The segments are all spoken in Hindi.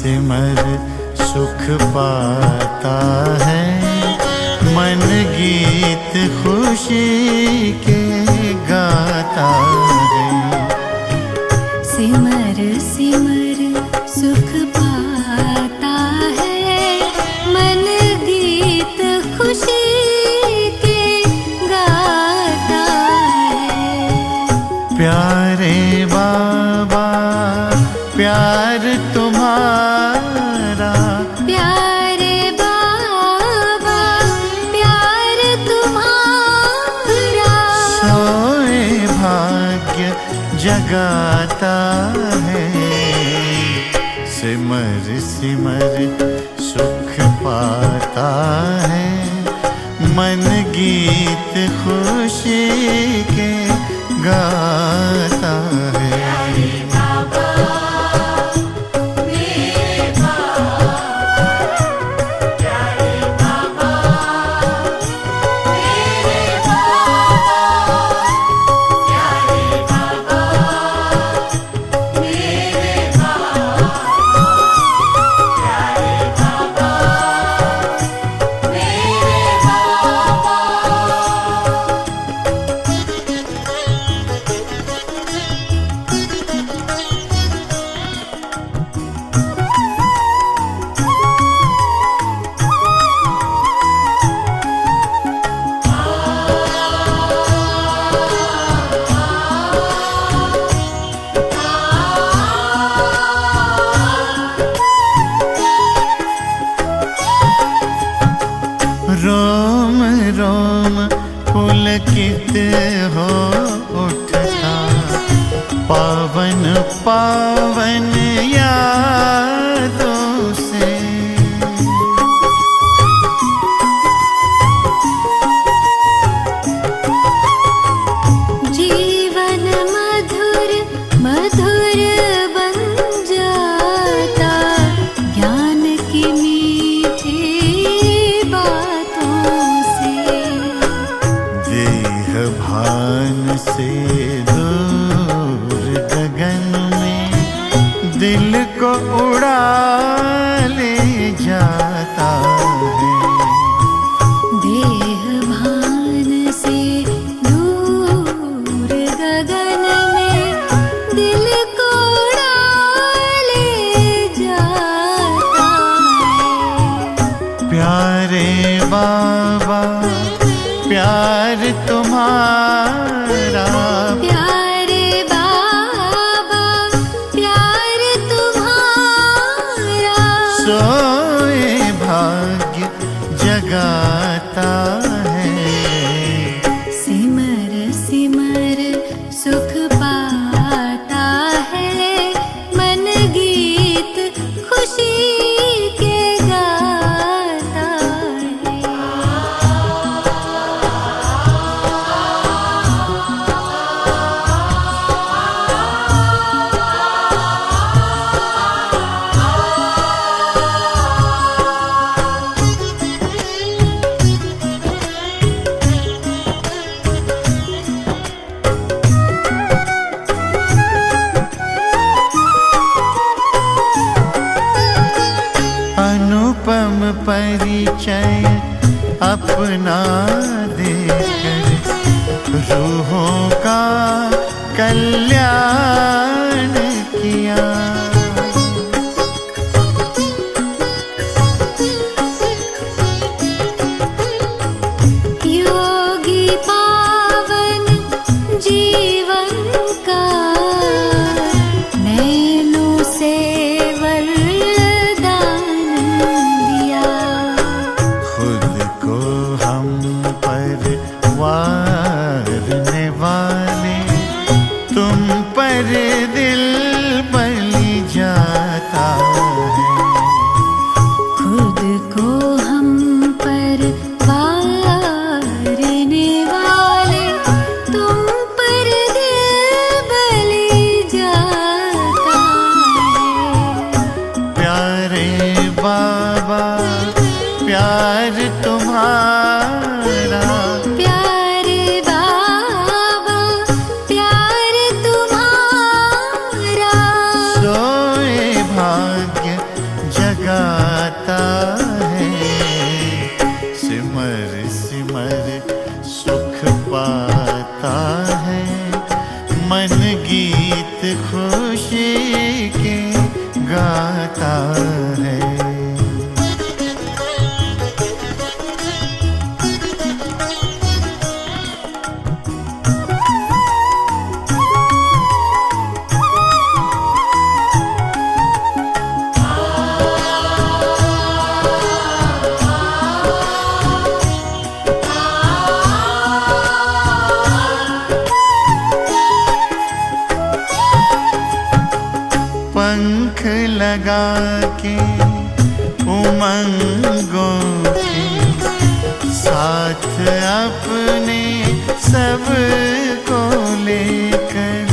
सिमर सुख पाता है, मन गीत खुशी के गाता है। सिमर सिमर सुख पाता है, मन गीत खुशी के गाता है। प्यारे बाबा प्यार तुम्हारा, प्यारे बाबा प्यार तुम्हारा, सोए भाग्य जगाता है। सिमर सिमर सुख पाता है, मन गीत खुशी के गाता है। रोम रोम पुलकित हो उठता, पावन पावन यादों से। जीवन मधुर मधुर बन जाता, ज्ञान की मीठी बातों से। देह भान से दूर गगन में दिल को उड़ा ले जाता है। देह भान से दूर गगन में दिल को उड़ा ले जाता है। प्यारे बाबा प्यार तुम्हारा, प्यारे बाबा प्यार तुम्हारा, सोए भाग्य जगाता है। सिमर सिमर सुख पाता है, मन गीत खुशी के गाता है। अनुपम परिचय अपना देकर, रूहों का कल्याण किया। योगी पावन जीवन का, नैनों से वरदान दिया। खुद को हम पर वारने वाले, तुम पर दिल बलि जाता है। खुद को हम पर वारने वाले, तुम पर दिल बलि जाता है। प्यारे बाबा प्यार तुम्हारा, प्यारे बाबा प्यार तुम्हारा, सोए भाग्य जगाता है। सिमर सिमर सुख पाता है, मन गीत खुशी के गाता है। पंख लगा के उमंगों के साथ अपने सबको लेकर,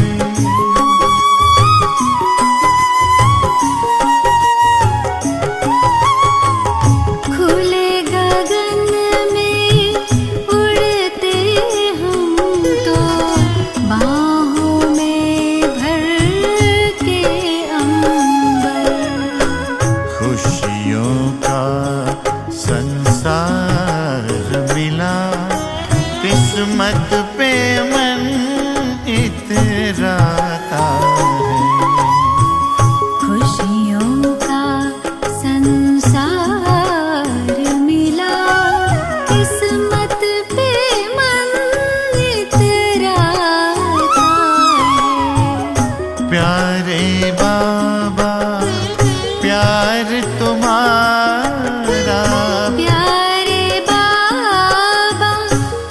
खुले गगन में उड़ते हम तो, बाहों में भर के अंबर। खुशियों का संसार मिला, किस्मत पे मन इतराता है। खुशियों का संसार मिला, किस्मत पे मन इतराता है। प्यारे बाबा प्यार तुम्हारा, प्यारे बाबा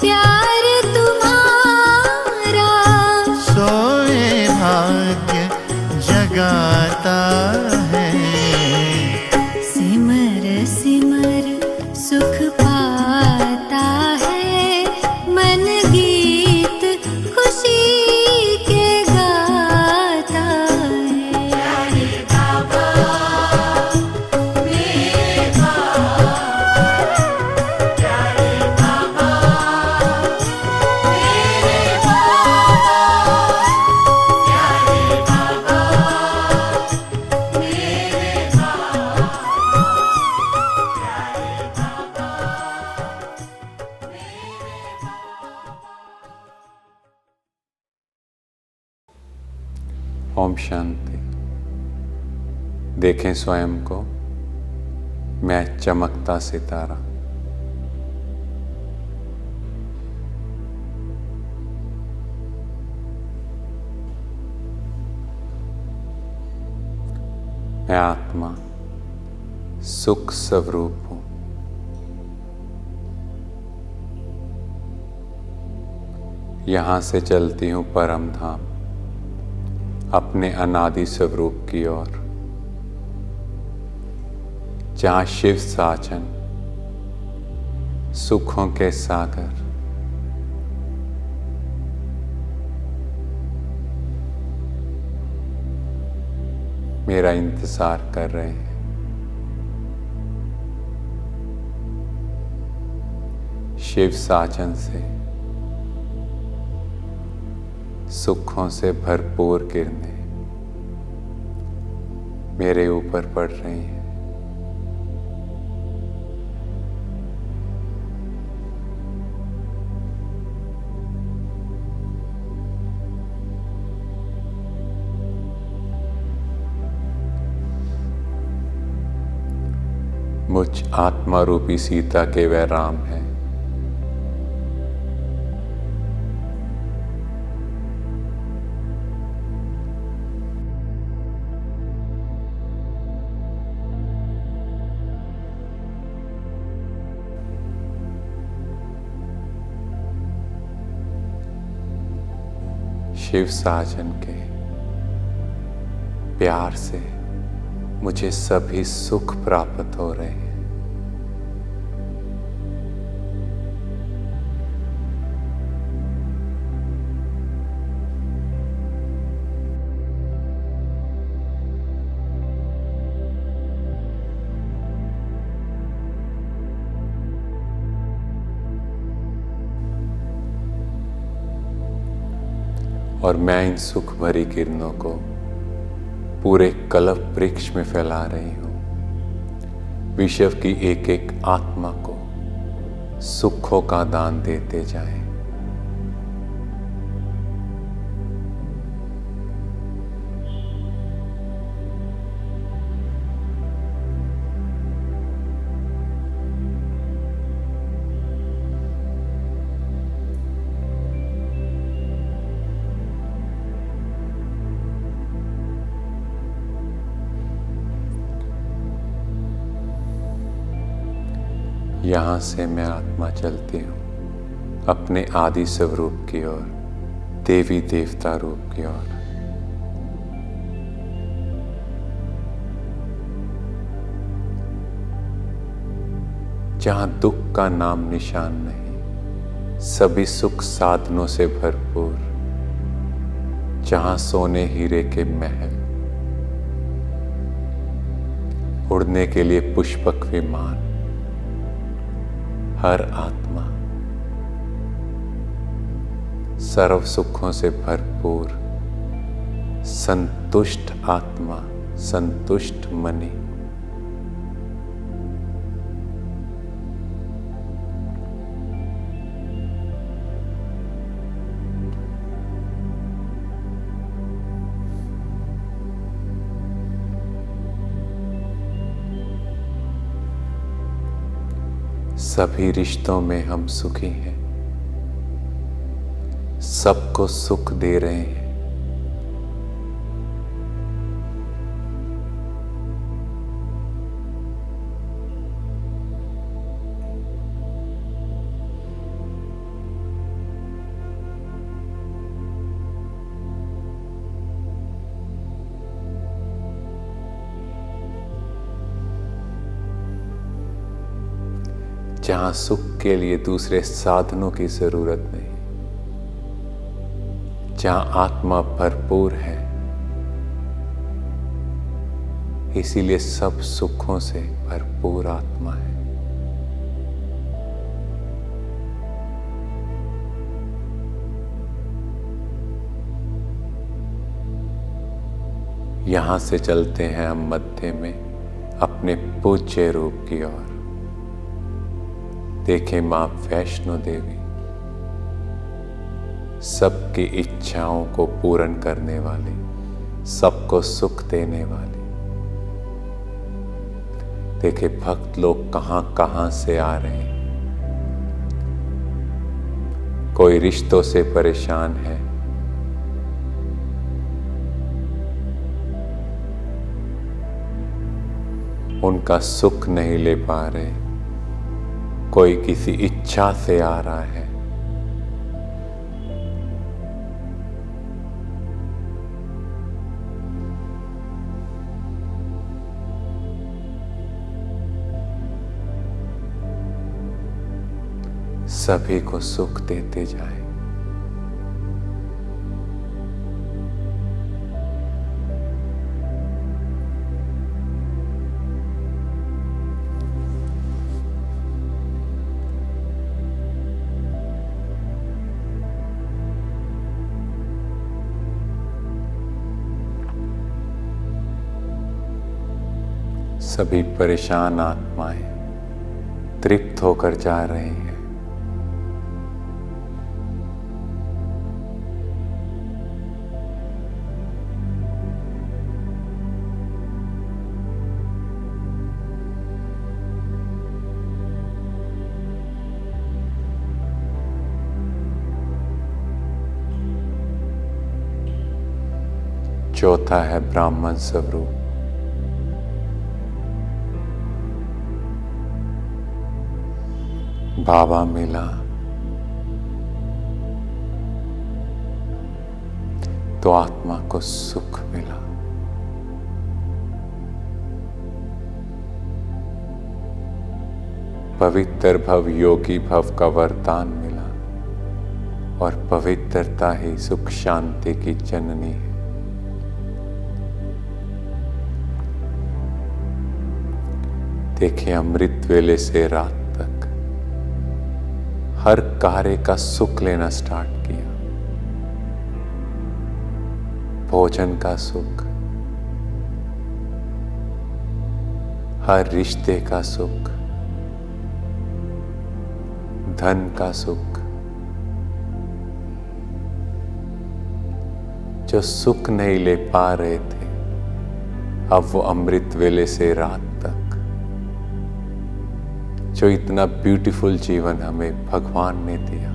प्यार तुम्हारा, सोए भाग्य जगाता है। सिमर सिमर सुख पाता है, मन गीत खुशी के गाता है। ओम शांति। देखें स्वयं को, मैं चमकता सितारा। मैं आत्मा सुख स्वरूप हूं। यहां से चलती हूं परम धाम, अपने अनादि स्वरूप की ओर, जहां शिव साचन सुखों के सागर मेरा इंतजार कर रहे हैं। शिव साचन से सुखों से भरपूर किरणें मेरे ऊपर पड़ रही हैं। मुझ आत्मा रूपी सीता के वह राम है। शिव साजन के प्यार से मुझे सभी सुख प्राप्त हो रहे हैं। और मैं इन सुख भरी किरणों को पूरे कल्प वृक्ष में फैला रही हूं। विश्व की एक एक आत्मा को सुखों का दान देते जाएं। यहाँ से मैं आत्मा चलती हूँ अपने आदि स्वरूप की ओर, देवी देवता रूप की ओर। जहाँ दुख का नाम निशान नहीं, सभी सुख साधनों से भरपूर। जहाँ सोने हीरे के महल, उड़ने के लिए पुष्पक विमान। हर आत्मा सर्व सुखों से भरपूर, संतुष्ट आत्मा, संतुष्ट मनि। सभी रिश्तों में हम सुखी हैं, सबको सुख दे रहे हैं। जहाँ सुख के लिए दूसरे साधनों की जरूरत नहीं, जहाँ आत्मा भरपूर है, इसीलिए सब सुखों से भरपूर आत्मा है। यहाँ से चलते हैं हम मध्य में अपने पूज्य रूप की ओर। देखें मां वैष्णो देवी, सबकी इच्छाओं को पूर्ण करने वाली, सबको सुख देने वाली। देखें भक्त लोग कहां कहां से आ रहे हैं। कोई रिश्तों से परेशान है, उनका सुख नहीं ले पा रहे। कोई किसी इच्छा से आ रहा है, सभी को सुख देते जाए। सभी परेशान आत्माएं तृप्त होकर जा रही हैं। चौथा है ब्राह्मण स्वरूप। बाबा मिला तो आत्मा को सुख मिला। पवित्र भव, योगी भव का वरदान मिला और पवित्रता ही सुख शांति की जननी है। देखिए अमृत वेले से रात तक हर कार्य का सुख लेना स्टार्ट किया। भोजन का सुख, हर रिश्ते का सुख, धन का सुख, जो सुख नहीं ले पा रहे थे, अब वो अमृत वेले से रात तक, जो इतना ब्यूटीफुल जीवन हमें भगवान ने दिया,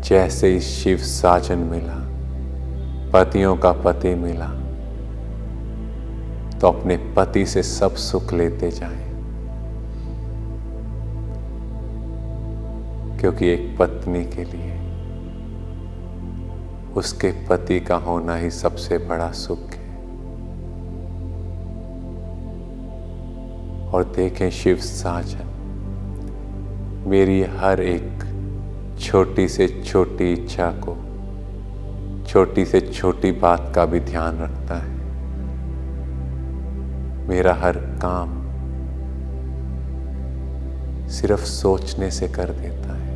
जैसे इस शिव साजन मिला, पतियों का पति मिला, तो अपने पति से सब सुख लेते जाएं, क्योंकि एक पत्नी के लिए उसके पति का होना ही सबसे बड़ा सुख है। और देखें शिव साजन मेरी हर एक छोटी से छोटी इच्छा को, छोटी से छोटी बात का भी ध्यान रखता है। मेरा हर काम सिर्फ सोचने से कर देता है।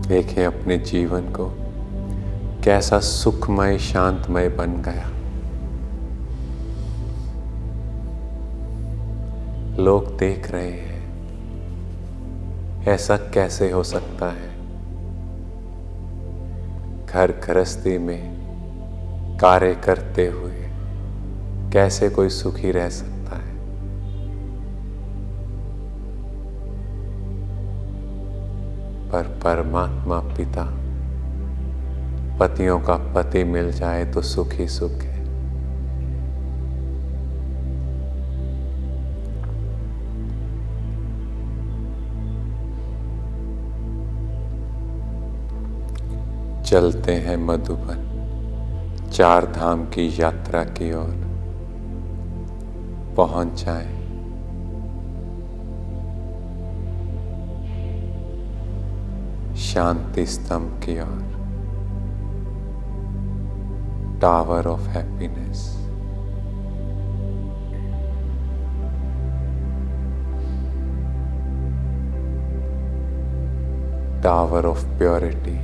देखें अपने जीवन को कैसा सुखमय शांतमय बन गया। लोग देख रहे हैं, ऐसा कैसे हो सकता है? घर गृहस्थी में कार्य करते हुए कैसे कोई सुखी रह सकता है? पर परमात्मा पिता, पतियों का पति मिल जाए तो सुख ही सुख है। चलते हैं मधुबन, चार धाम की यात्रा की ओर पहुंच जाएं। शांति स्तंभ की ओर, tower of happiness. Tower of purity.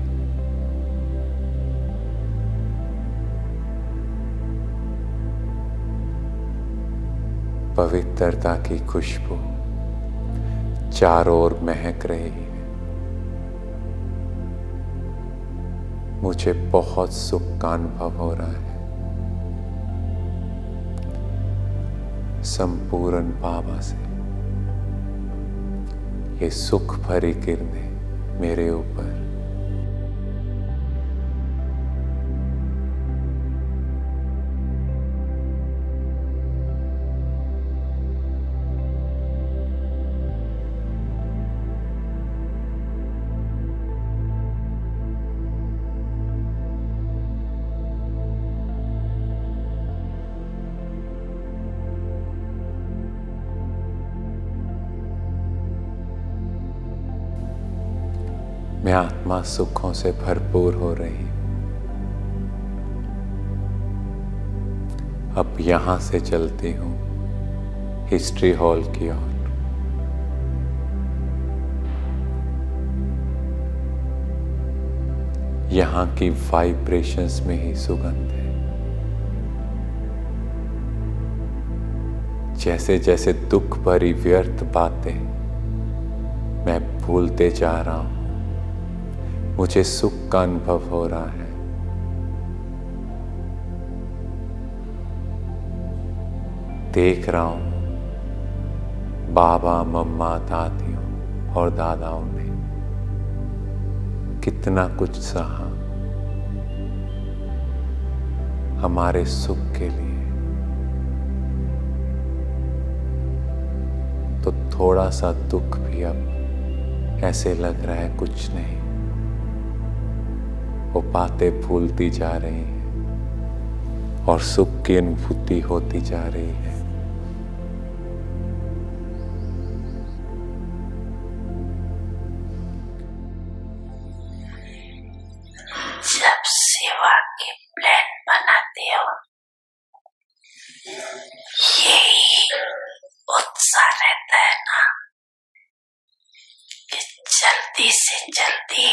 पवित्रता की खुशबू चारों ओर महक रही है। मुझे बहुत सुख का अनुभव हो रहा है। संपूर्ण बाबा से ये सुख भरी किरणें मेरे ऊपर मैं आत्मा सुखों से भरपूर हो रही हूं। अब यहां से चलती हूं हिस्ट्री हॉल की ओर। यहां की वाइब्रेशंस में ही सुगंध है। जैसे जैसे दुख भरी व्यर्थ बातें मैं भूलते जा रहा हूं, मुझे सुख का अनुभव हो रहा है। देख रहा हूं बाबा, मम्मा, दादियों और दादाओं ने कितना कुछ सहा हमारे सुख के लिए। तो थोड़ा सा दुख भी अब ऐसे लग रहा है कुछ नहीं। वो बातें भूलती जा रही हैं और सुख की अनुभूति होती जा रही है। से जल्दी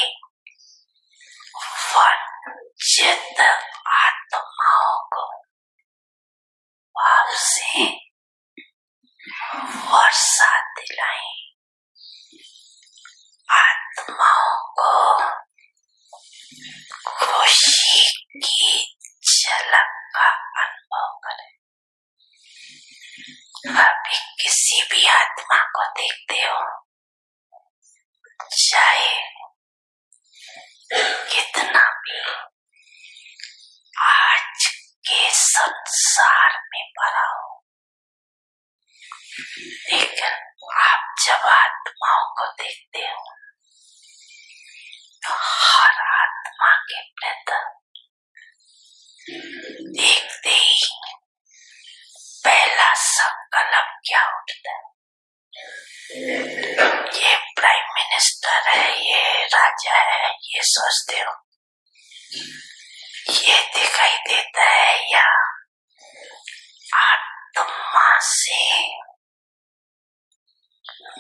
वंचित आत्माओं को वापसी वर्षा दिलाई, आत्माओं को खुशी की झलक का अनुभव करें। अभी किसी भी आत्मा को देखते हो, चाहे कितना भी आज के संसार में पड़ा हो, लेकिन आप जब आत्माओं को देखते हो तो हर आत्मा के प्रति देखते ही पहला संकल्प क्या उठता है? ये प्राइम मिनिस्टर है, ये राजा है, ये सोचते हो। ये दिखाई देता है या आत्मा से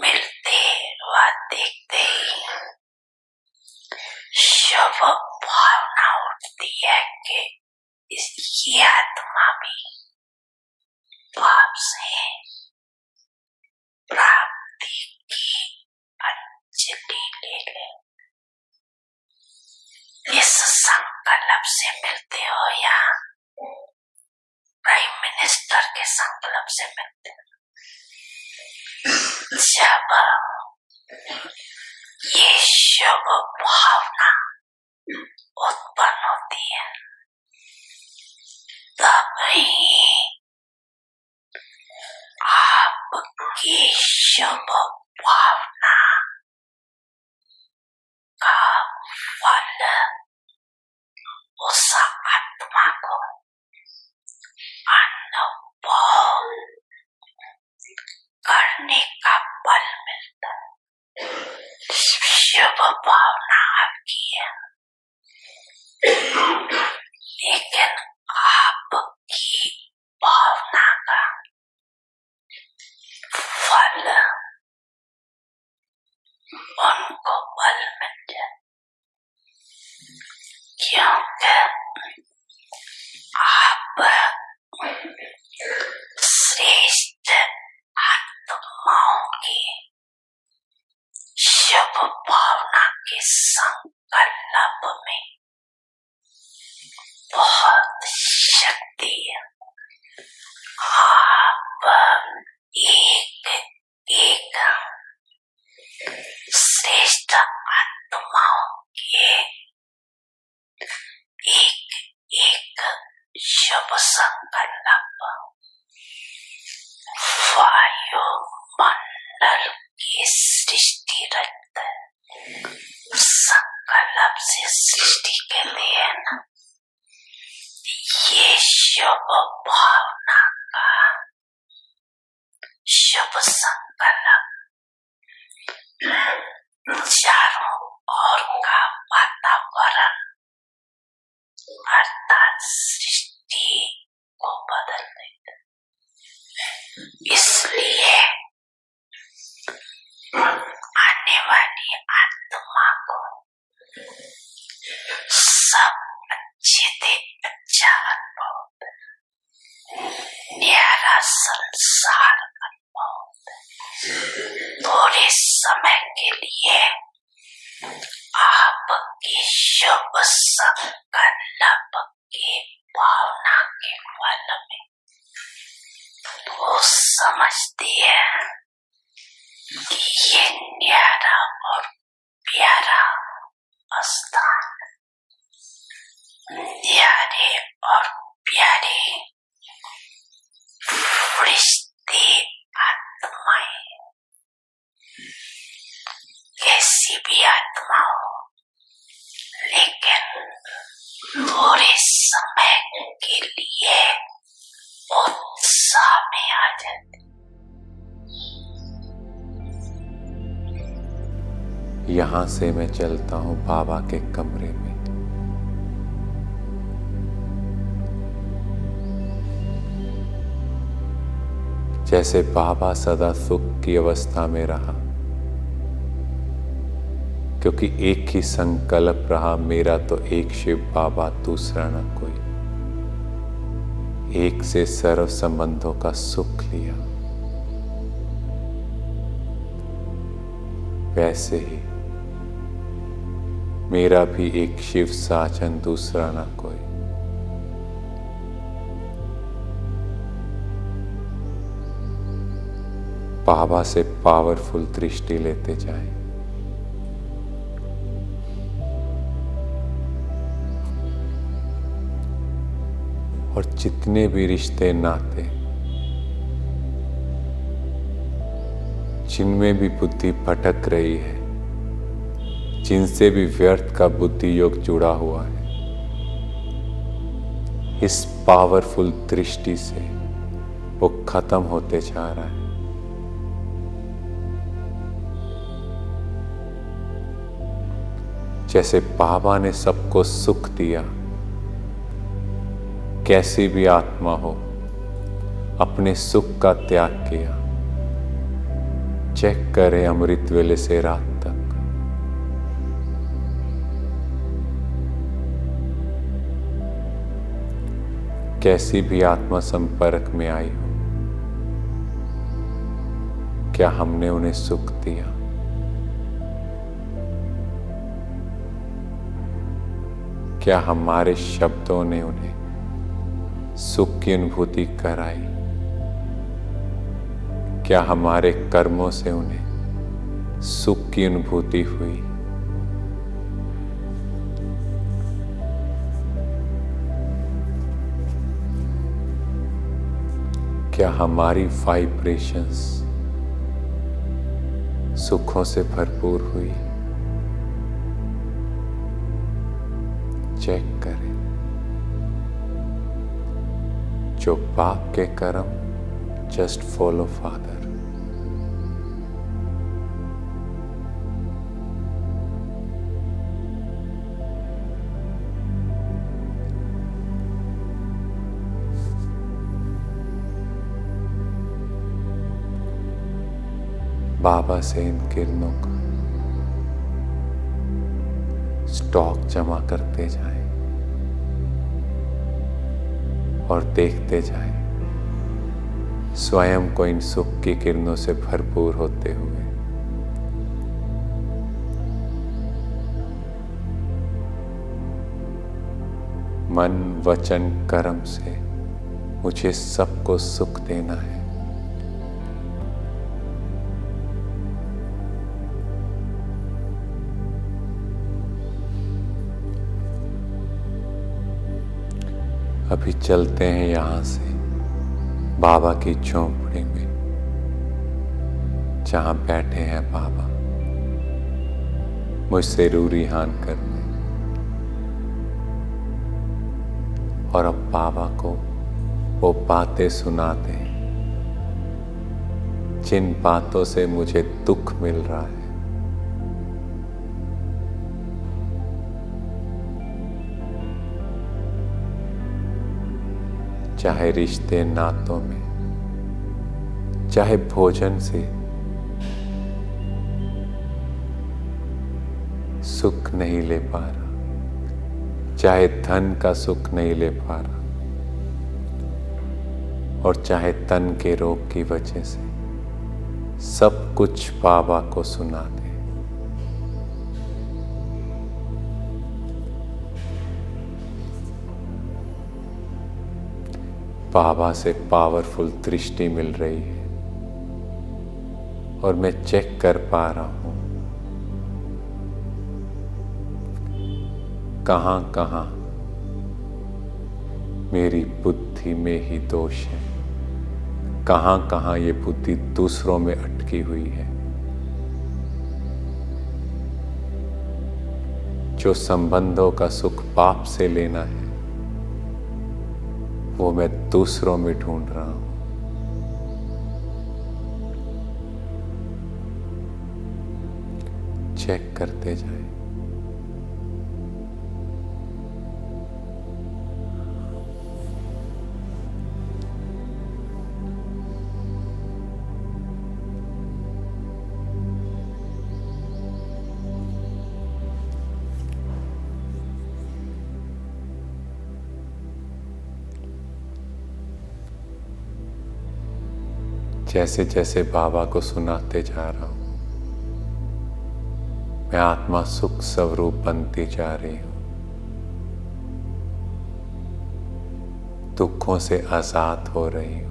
मिलते व देखते ही शुभ भावना उठती है कि ये आत्मा भी पाप से प्राप्ति की अंजलि ले ले। इस संकल्प से मिलते हो या प्राइम मिनिस्टर के संकल्प से मिलते हो? जब ये शुभ भावना उत्पन्न होती है तब ही आपकी शुभ भावना का फल उस आत्मा को अनुभव करने का बल मिलता है। शुभ भावना आपकी है, लेकिन आपकी भावना का फल उनको बल मिल जाए, क्योंकि आप श्रेष्ठ आत्माओं की शुभ भावना के संकल्प में बहुत शक्ति है। आप एक श्रेष्ठ आत्माओं के एक शुभ संकल्प वायुमंडल की सृष्टि रचता है। संकल्प से सृष्टि के लिए ये शुभ भावना का शुभ संकल्प चारों ओर का वातावरण अर्थात सृष्टि को बदल देता। इसलिए आने वाली आत्मा को सब अच्छे से अच्छा अनुभव होता है, न्यारा संसार अनुभव होता है। थोड़े समय के लिए आपकी शुभ संकल्प की भावना के फल में वो समझती है कि ये न्यारा और प्यारा स्थान, न्यारे और प्यारे फरिश्ते आत्माएं, कैसी भी आत्मा हो, लेकिन थोड़े समय के लिए उत्साह में आ जाती। यहाँ से मैं चलता हूँ बाबा के कमरे में। जैसे बाबा सदा सुख की अवस्था में रहा, क्योंकि एक ही संकल्प रहा, मेरा तो एक शिव बाबा, दूसरा न कोई। एक से सर्व संबंधों का सुख लिया। वैसे ही मेरा भी एक शिव साजन, दूसरा न कोई। बाबा से पावरफुल दृष्टि लेते जाएं। और जितने भी रिश्ते नाते, जिनमें भी बुद्धि भटक रही है, जिनसे भी व्यर्थ का बुद्धि योग जुड़ा हुआ है, इस पावरफुल दृष्टि से वो खत्म होते जा रहा है। जैसे बाबा ने सबको सुख दिया, कैसी भी आत्मा हो, अपने सुख का त्याग किया। चेक करें अमृत वेले से रात तक, कैसी भी आत्मा संपर्क में आई हो, क्या हमने उन्हें सुख दिया? क्या हमारे शब्दों ने उन्हें सुख की अनुभूति कराई? क्या हमारे कर्मों से उन्हें सुख की अनुभूति हुई? क्या हमारी वाइब्रेशंस सुखों से भरपूर हुई? चेक करें। जो पाप के कर्म, जस्ट फॉलो फादर। बाबा से इन किरणों का स्टॉक जमा करते जाएं और देखते जाएं स्वयं को इन सुख की किरणों से भरपूर होते हुए। मन, वचन, कर्म से मुझे सबको सुख देना है। अभी चलते हैं यहां से बाबा की झोंपड़ी में, जहां बैठे हैं बाबा मुझसे रूरिहान करने। और अब बाबा को वो बातें सुनाते हैं जिन बातों से मुझे दुख मिल रहा है। चाहे रिश्ते नातों में, चाहे भोजन से सुख नहीं ले पा रहा, चाहे धन का सुख नहीं ले पा रहा, और चाहे तन के रोग की वजह से, सब कुछ बाबा को सुना दे। बाबा से पावरफुल दृष्टि मिल रही है और मैं चेक कर पा रहा हूं कहां कहां मेरी बुद्धि में ही दोष है, कहां कहां ये बुद्धि दूसरों में अटकी हुई है। जो संबंधों का सुख पाप से लेना है, वो मैं दूसरों में ढूंढ रहा हूं। चेक करते जाएं। जैसे जैसे बाबा को सुनाते जा रहा हूं, मैं आत्मा सुख स्वरूप बनती जा रही हूं, दुखों से आजाद हो रही हूं।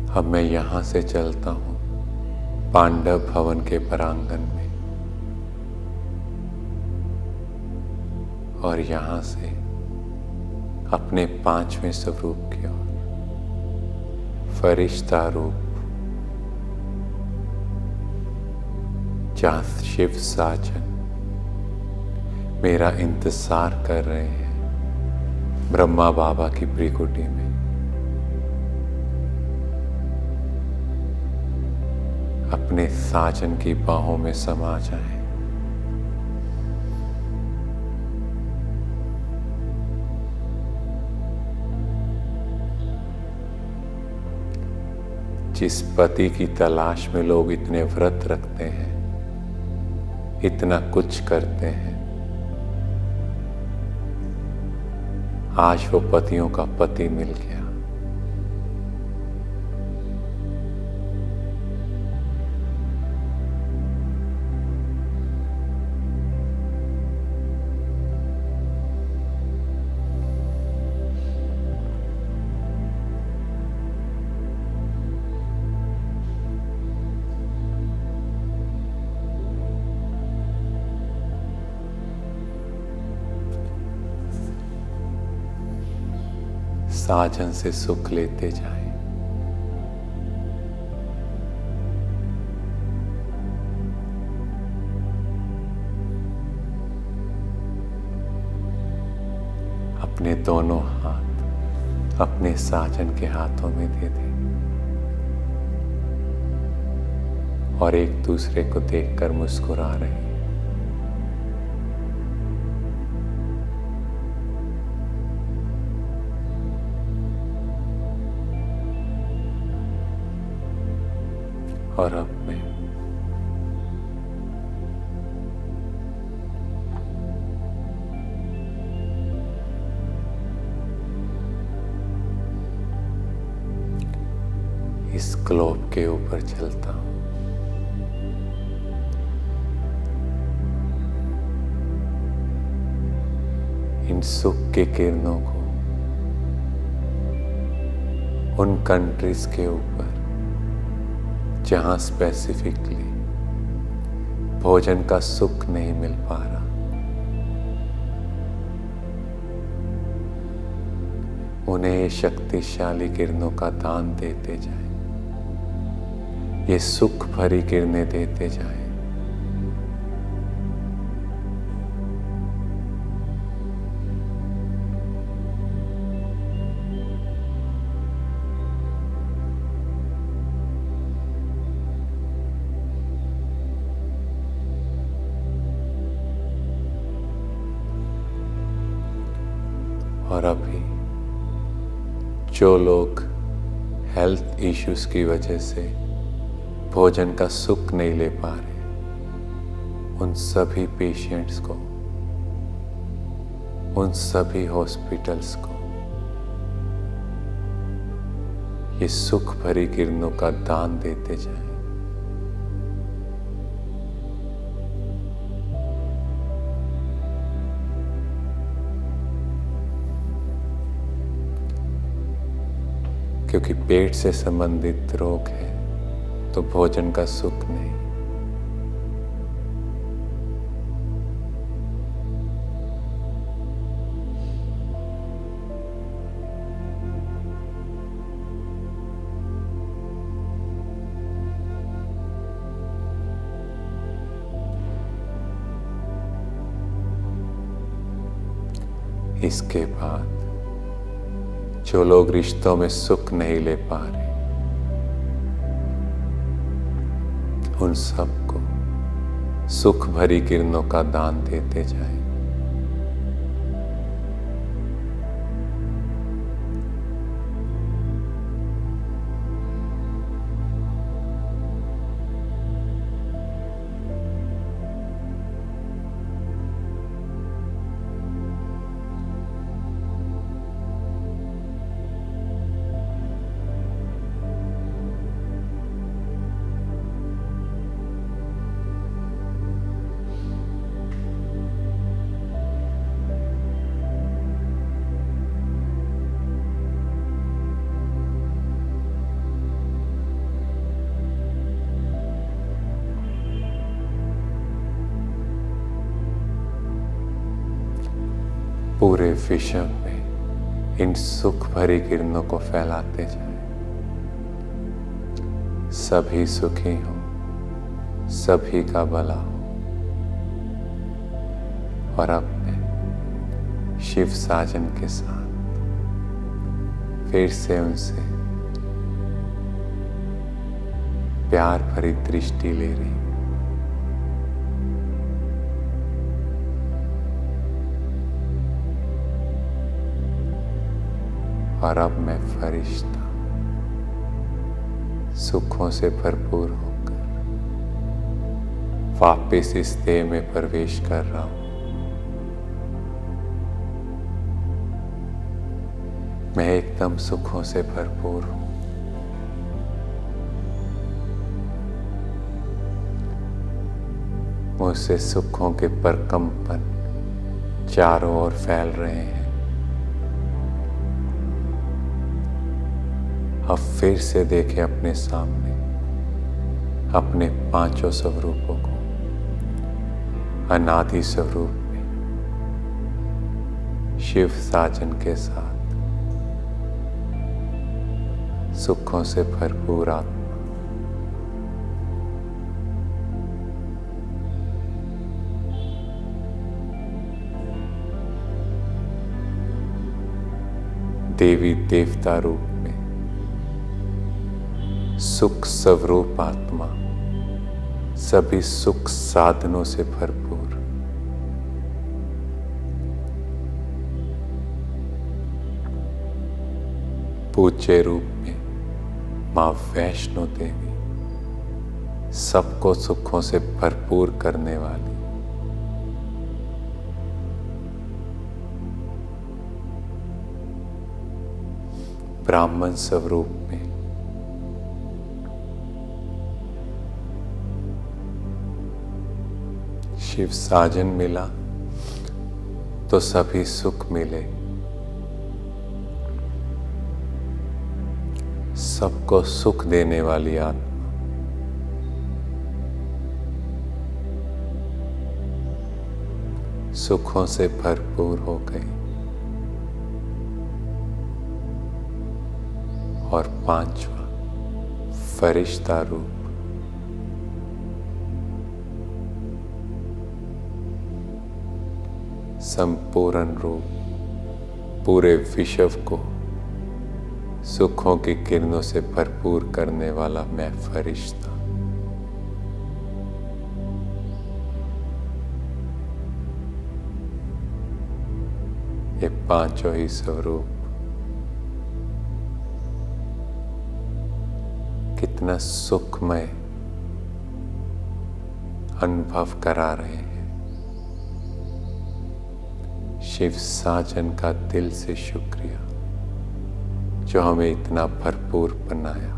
अब मैं यहां से चलता हूं पांडव भवन के प्रांगण में, और यहां से अपने 5वें स्वरूप की ओर, फरिश्ता रूप, जहां शिव साजन मेरा इंतजार कर रहे हैं ब्रह्मा बाबा की प्रिकुटी में। अपने साजन की बाहों में समा जाएं। जिस पति की तलाश में लोग इतने व्रत रखते हैं, इतना कुछ करते हैं, आज वो पतियों का पति मिल गया। साजन से सुख लेते जाएं। अपने दोनों हाथ अपने साजन के हाथों में दे दें और एक दूसरे को देखकर मुस्कुरा रहे हैं। और अब मैं इस ग्लोब के ऊपर चलता हूं। इन सुख के किरणों को उन कंट्रीज के ऊपर जहां स्पेसिफिकली भोजन का सुख नहीं मिल पा रहा, उन्हें ये शक्तिशाली किरणों का दान देते जाएं, ये सुख भरी किरणें देते जाएं। और अभी जो लोग हेल्थ इश्यूज की वजह से भोजन का सुख नहीं ले पा रहे, उन सभी पेशेंट्स को, उन सभी हॉस्पिटल्स को ये सुख भरी किरणों का दान देते जाएं। क्योंकि पेट से संबंधित रोग है तो भोजन का सुख नहीं। इसके बाद जो लोग रिश्तों में सुख नहीं ले पा रहे, उन सबको सुख भरी किरणों का दान देते जाएं। पूरे विश्व में इन सुख भरी किरणों को फैलाते जाएं। सभी सुखी हो, सभी का भला हो। और अपने शिव साजन के साथ फिर से उनसे प्यार भरी दृष्टि ले रही। और अब मैं फरिश्ता सुखों से भरपूर होकर वापस इस देह में प्रवेश कर रहा हूं। मैं एकदम सुखों से भरपूर हूं। मुझसे सुखों के परकंपन चारों ओर फैल रहे हैं। अब फिर से देखें अपने सामने अपने पांचों स्वरूपों को अनादि स्वरूप में शिव साजन के साथ सुखों से भरपूर आत्मा। देवी देवता रूप में सुख स्वरूप आत्मा सभी सुख साधनों से भरपूर। पूज्य रूप में मां वैष्णो देवी सबको सुखों से भरपूर करने वाली। ब्राह्मण स्वरूप में शिव साजन मिला तो सभी सुख मिले। सबको सुख देने वाली आत्मा सुखों से भरपूर हो गई। और पांचवा फरिश्ता रूप संपूर्ण रूप पूरे विश्व को सुखों की किरणों से भरपूर करने वाला मैं फरिश्ता। ये पांचों ही स्वरूप कितना सुखमय अनुभव करा रहे हैं। शिव साजन का दिल से शुक्रिया जो हमें इतना भरपूर बनाया।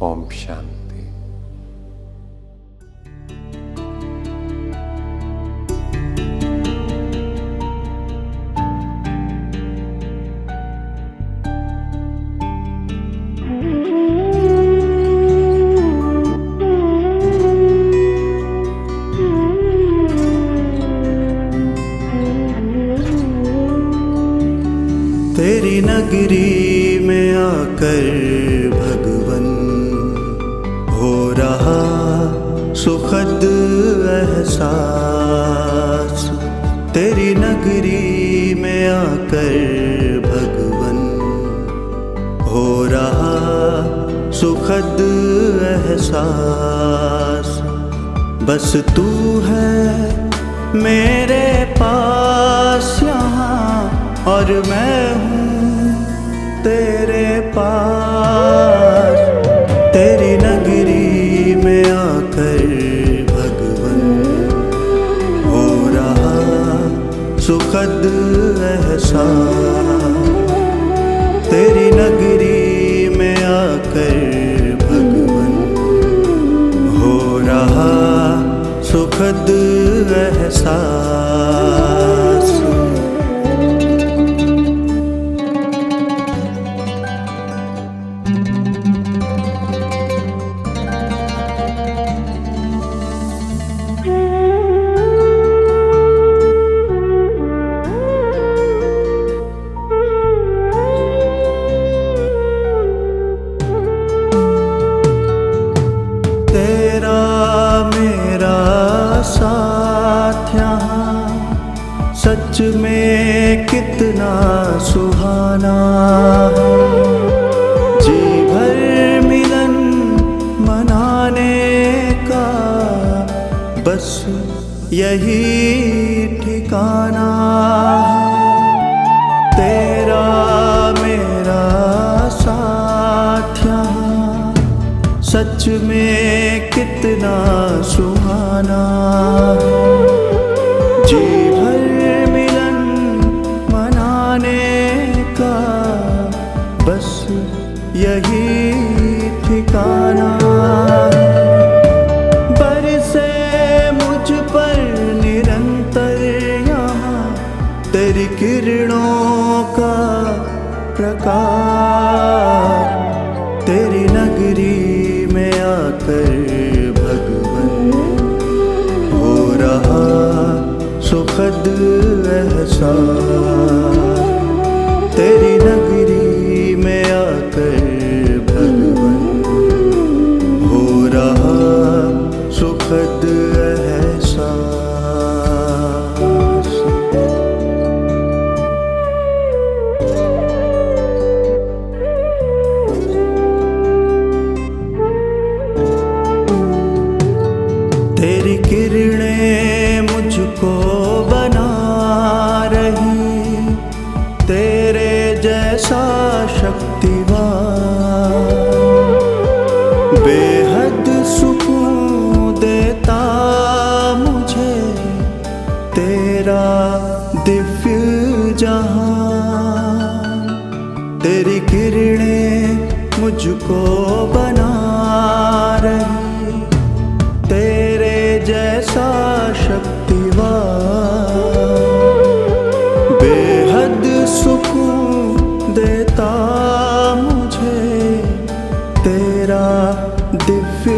ओम शांति। तेरी नगरी में आकर भगवन हो रहा सुखद एहसास। तेरी नगरी में आकर भगवन हो रहा सुखद एहसास। बस तू है मेरे पास यहाँ और मैं हूँ तेरे पास। तेरी नगरी में आकर भगवन हो रहा सुखद एहसास। तेरी नगरी में आकर भगवन हो रहा सुखद एहसास। तेरा मेरा साथ यहाँ सच में कितना सुहाना है। जी भर मिलन मनाने का बस यही ठिकाना है। तेरा मेरा साथ यहाँ सच में कितना सुहाना है। जी भर मिलन मनाने का बस यही ठिकाना है। बरसे मुझ पर निरंतर यहाँ तेरी किरणों का प्रकाश। तेरी नगरी में आकर भगवन हो रहा सुखद एहसास। तेरी नगरी में आकर भगवन हो रहा सुखद एहसास। तेरी किरणें मुझको बना रही तेरे जैसा शक्तिवान। बेहद सुकून देता मुझे तेरा दिव्य जहान। तेरी किरणें मुझको बना रही तेरे जैसा शक्तिवान। बेहद सुकून देता मुझे तेरा दिव्य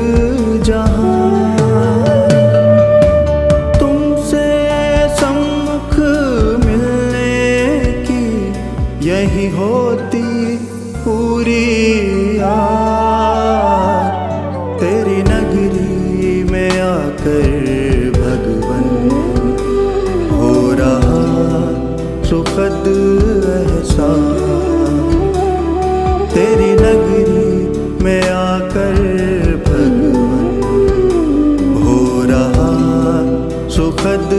जहान। तुमसे सम्मुख मिलने की यही होती पूरी आस। तेरी नगरी में आकर भगवन हो रहा सुखद एहसास। तेरी नगरी में आकर भगवन हो रहा सुखद